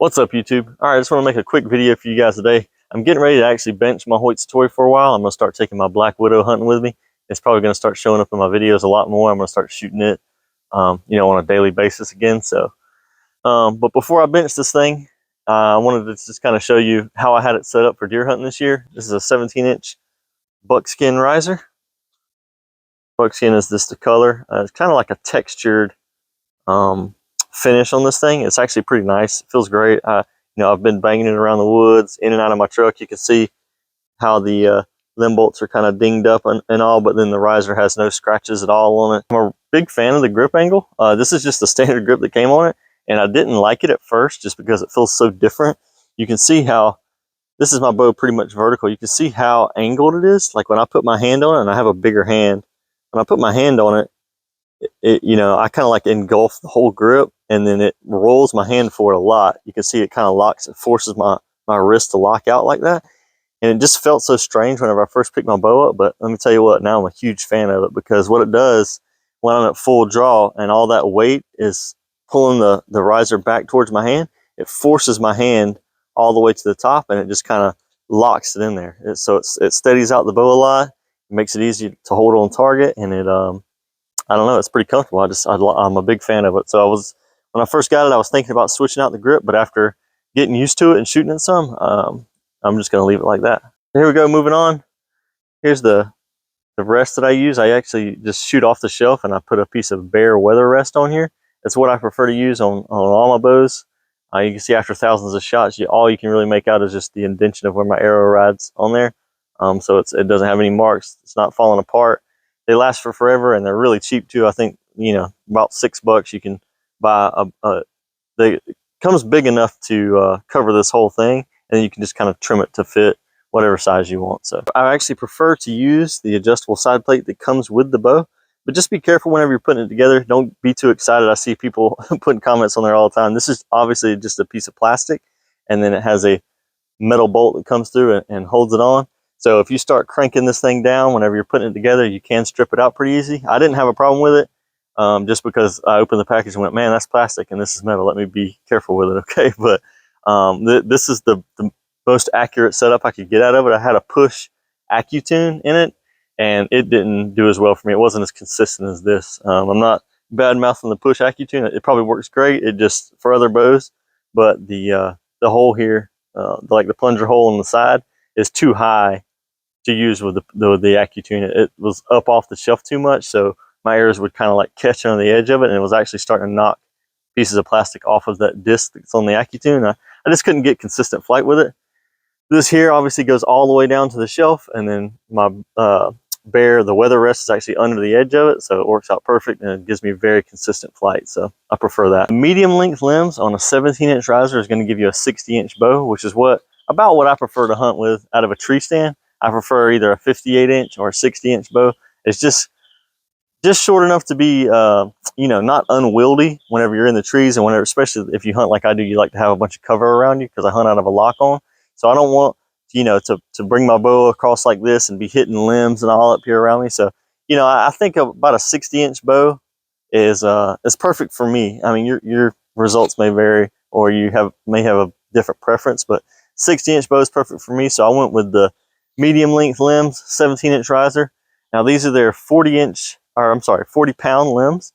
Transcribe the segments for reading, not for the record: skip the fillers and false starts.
What's up, YouTube? All right, I just want to make a quick video for you guys today. I'm getting ready to actually bench my Hoyt Satori for a while. I'm going to start taking my Black Widow hunting with me. It's probably going to start showing up in my videos a lot more. I'm going to start shooting it, on a daily basis again. But before I bench this thing, I wanted to just kind of show you how I had it set up for deer hunting this year. This is a 17-inch buckskin riser. Buckskin is just the color. It's kind of like a textured finish on this thing. It's actually pretty nice. It feels great. I've been banging it around the woods, in and out of my truck. You can see how the limb bolts are kind of dinged up and all, but then the riser has no scratches at all on it. I'm a big fan of the grip angle. This is just the standard grip that came on it, and I didn't like it at first just because it feels so different. You can see how this is my bow pretty much vertical. You can see how angled it is. Like when I put my hand on it, and I have a bigger hand, when I put my hand on it, I kind of like engulf the whole grip, and then it rolls my hand forward a lot. You can see it kind of locks, it forces my wrist to lock out like that. And it just felt so strange whenever I first picked my bow up. But let me tell you what, now I'm a huge fan of it, because what it does when I'm at full draw and all that weight is pulling the riser back towards my hand, it forces my hand all the way to the top, and it just kind of locks it in there. So it steadies out the bow a lot. It makes it easy to hold on target, and I don't know, it's pretty comfortable. I'm a big fan of it. So when I first got it, I was thinking about switching out the grip, but after getting used to it and shooting it some, I'm just going to leave it like that. Here we go, moving on. Here's the rest that I use. I actually just shoot off the shelf, and I put a piece of bare weather rest on here. It's what I prefer to use on all my bows. You can see after thousands of shots, all you can really make out is just the indentation of where my arrow rides on there. So it doesn't have any marks. It's not falling apart. They last for forever, and they're really cheap too. I think, about $6 you can buy it comes big enough to cover this whole thing, and then you can just kind of trim it to fit whatever size you want. So I actually prefer to use the adjustable side plate that comes with the bow, but just be careful whenever you're putting it together. Don't be too excited. I see people putting comments on there all the time. This is obviously just a piece of plastic, and then it has a metal bolt that comes through and holds it on. So if you start cranking this thing down whenever you're putting it together, you can strip it out pretty easy. I didn't have a problem with it, just because I opened the package and went, man, that's plastic and this is metal. Let me be careful with it, okay? But this is the most accurate setup I could get out of it. I had a push AccuTune in it, and it didn't do as well for me. It wasn't as consistent as this. I'm not bad mouthing the push AccuTune. It probably works great. It just for other bows, but the hole here, like the plunger hole on the side, is too high to use with the AccuTune. It was up off the shelf too much, so my arrows would kind of like catch on the edge of it, and it was actually starting to knock pieces of plastic off of that disc that's on the AccuTune. I just couldn't get consistent flight with it. This here obviously goes all the way down to the shelf, and then my the weather rest is actually under the edge of it, so it works out perfect, and it gives me very consistent flight, so I prefer that. Medium length limbs on a 17-inch riser is going to give you a 60-inch bow, which is about what I prefer to hunt with out of a tree stand. I prefer either a 58-inch or a 60-inch bow. It's just short enough to be, not unwieldy whenever you're in the trees, and especially if you hunt like I do, you like to have a bunch of cover around you, because I hunt out of a lock-on. So I don't want, to bring my bow across like this and be hitting limbs and all up here around me. So, I think about a 60-inch bow is perfect for me. I mean, your results may vary, or you may have a different preference, but 60-inch bow is perfect for me. So I went with the medium length limbs, 17-inch riser. Now these are their 40-pound limbs.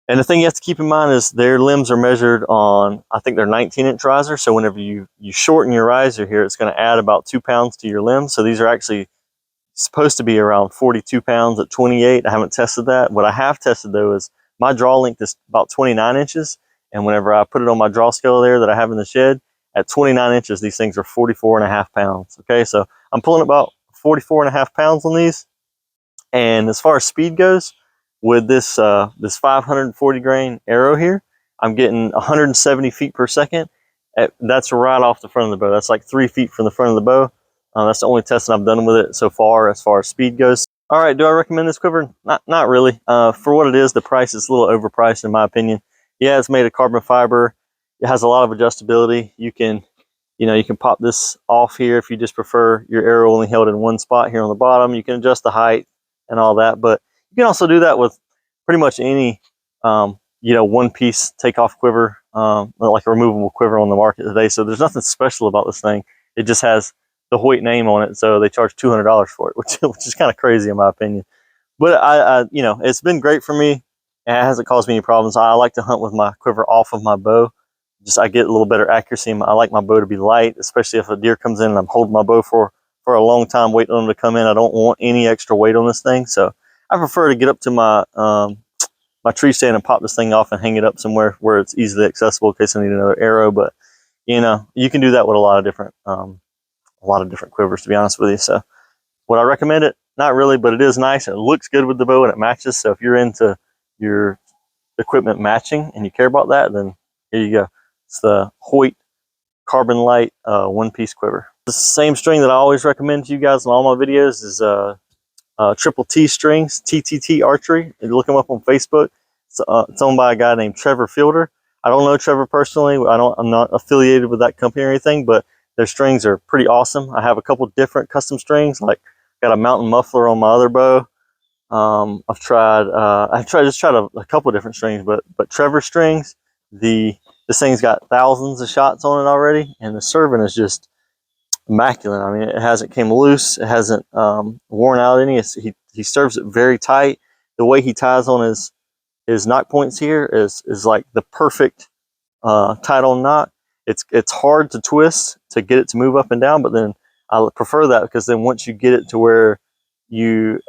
And the thing you have to keep in mind is their limbs are measured on, I think they're 19-inch riser. So whenever you shorten your riser here, it's going to add about 2 pounds to your limbs. So these are actually supposed to be around 42 pounds at 28. I haven't tested that. What I have tested though is my draw length is about 29 inches. And whenever I put it on my draw scale there that I have in the shed, at 29 inches, these things are 44.5 pounds. Okay, so I'm pulling about 44.5 pounds on these. And as far as speed goes, with this 540 grain arrow here, I'm getting 170 feet per second. That's right off the front of the bow. That's like 3 feet from the front of the bow. That's the only testing I've done with it so far as speed goes. All right, do I recommend this quiver? Not really. For what it is, the price is a little overpriced in my opinion. Yeah, it's made of carbon fiber. It has a lot of adjustability. You can pop this off here if you just prefer your arrow only held in one spot here on the bottom. You can adjust the height and all that, but you can also do that with pretty much any one-piece takeoff quiver. like a removable quiver on the market today. So there's nothing special about this thing. It just has the Hoyt name on it, so they charge $200 for it, which is kind of crazy in my opinion. But you know, it's been great for me. And it hasn't caused me any problems. I like to hunt with my quiver off of my bow. Just I get a little better accuracy. I like my bow to be light, especially if a deer comes in and I'm holding my bow for a long time, waiting on them to come in. I don't want any extra weight on this thing, so I prefer to get up to my my tree stand and pop this thing off and hang it up somewhere where it's easily accessible in case I need another arrow. But you know, you can do that with a lot of different quivers, to be honest with you. So would I recommend it? Not really, but it is nice. It looks good with the bow and it matches. So if you're into your equipment matching and you care about that, then here you go. It's the Hoyt Carbon Light one-piece quiver. The same string that I always recommend to you guys in all my videos is Triple T strings, TTT Archery. You look them up on Facebook. It's owned by a guy named Trevor Fielder. I don't know Trevor personally. I'm not affiliated with that company or anything, but their strings are pretty awesome. I have a couple different custom strings, like got a mountain muffler on my other bow. I've tried a couple different strings, but Trevor strings, this thing's got thousands of shots on it already, and the serving is just immaculate. I mean, it hasn't came loose, it hasn't worn out any. He serves it very tight. The way he ties on his knot points here is like the perfect tight on knot. It's hard to twist to get it to move up and down, but then I prefer that because then once you get it to where you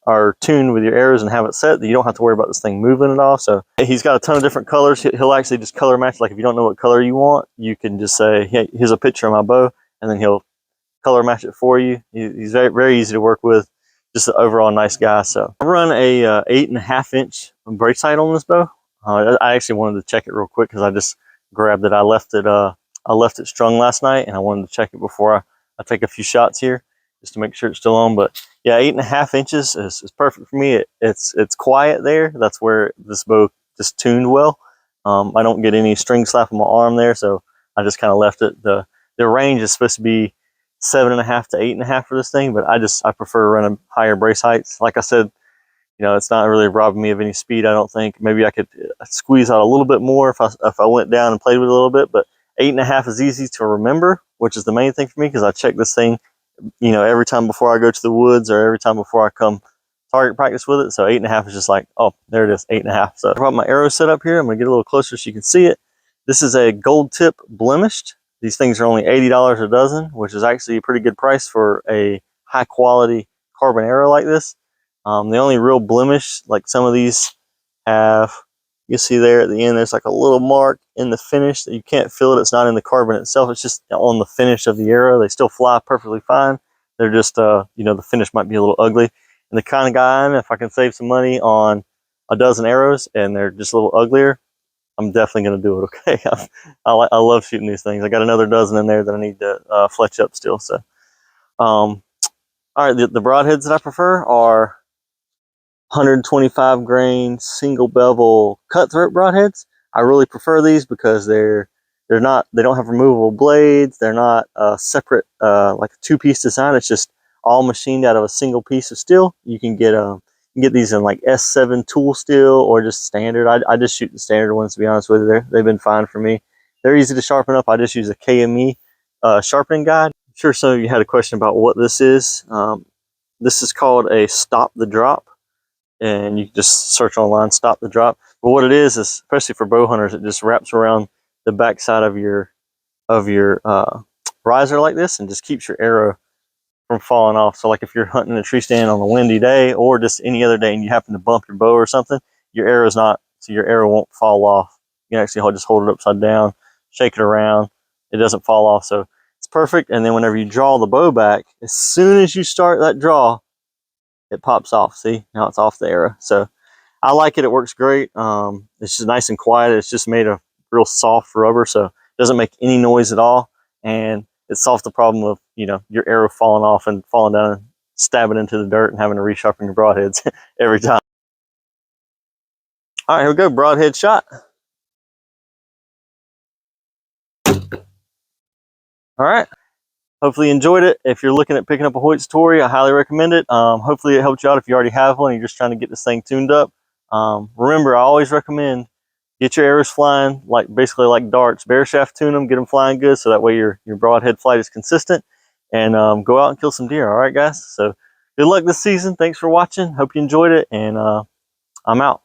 are tuned with your arrows and have it set, that you don't have to worry about this thing moving at all. So he's got a ton of different colors. He'll actually just color match. Like if you don't know what color you want, you can just say, hey, here's a picture of my bow, and then he'll color match it for you. He's very, very easy to work with. Just an overall nice guy. So I run a 8.5 inch brace height on this bow. I actually wanted to check it real quick because I just grabbed it. I left it strung last night, and I wanted to check it before I take a few shots here, just to make sure it's still on. But yeah, 8.5 inches is perfect for me. It's quiet there. That's where this bow just tuned well. I don't get any string slap on my arm there, so I just kind of left it. The range is supposed to be 7.5 to 8.5 for this thing, but I prefer running higher brace heights. Like I said, you know, it's not really robbing me of any speed. I don't think. Maybe I could squeeze out a little bit more if I went down and played with it a little bit. But 8.5 is easy to remember, which is the main thing for me, because I check this thing, you know, every time before I go to the woods or every time before I come target practice with it. So 8.5 is just like, oh, there it is, 8.5. So I brought my arrow set up here. I'm gonna get a little closer so you can see it. This is a gold tip blemished. These things are only $80 a dozen, which is actually a pretty good price for a high quality carbon arrow like this. The only real blemish, like some of these have, you see there at the end, there's like a little mark in the finish that you can't feel it. It's not in the carbon itself. It's just on the finish of the arrow. They still fly perfectly fine. They're just, you know, the finish might be a little ugly. And the kind of guy I'm, if I can save some money on a dozen arrows and they're just a little uglier, I'm definitely going to do it. Okay. I love shooting these things. I got another dozen in there that I need to fletch up still. So, all right. The broadheads that I prefer are 125 grain single bevel cutthroat broadheads. I really prefer these because they don't have removable blades. They're not separate, like a two-piece design. It's just all machined out of a single piece of steel. You can get these in like S7 tool steel or just standard. I just shoot the standard ones, to be honest with you. They've been fine for me. They're easy to sharpen up. I just use a KME sharpening guide. I'm sure some of you had a question about what this is. This is called a stop the drop, and you can just search online, stop the drop. But what it is, especially for bow hunters, it just wraps around the backside of your riser like this and just keeps your arrow from falling off. So like if you're hunting a tree stand on a windy day or just any other day and you happen to bump your bow or something, your arrow won't fall off. You can actually just hold it upside down, shake it around. It doesn't fall off. So it's perfect. And then whenever you draw the bow back, as soon as you start that draw, it pops off. See, now it's off the arrow. So I like it. It works great. It's just nice and quiet. It's just made of real soft rubber, so it doesn't make any noise at all. And it solves the problem of, you know, your arrow falling off and falling down and stabbing into the dirt and having to resharpen your broadheads every time. All right, here we go. Broadhead shot. All right. Hopefully you enjoyed it. If you're looking at picking up a Hoyt Satori, I highly recommend it. Hopefully it helped you out if you already have one and you're just trying to get this thing tuned up. Remember, I always recommend Get your arrows flying, like basically like darts. Barrel shaft tune them, get them flying good, so that way your broadhead flight is consistent. And go out and kill some deer. All right, guys. So good luck this season. Thanks for watching. Hope you enjoyed it, and I'm out.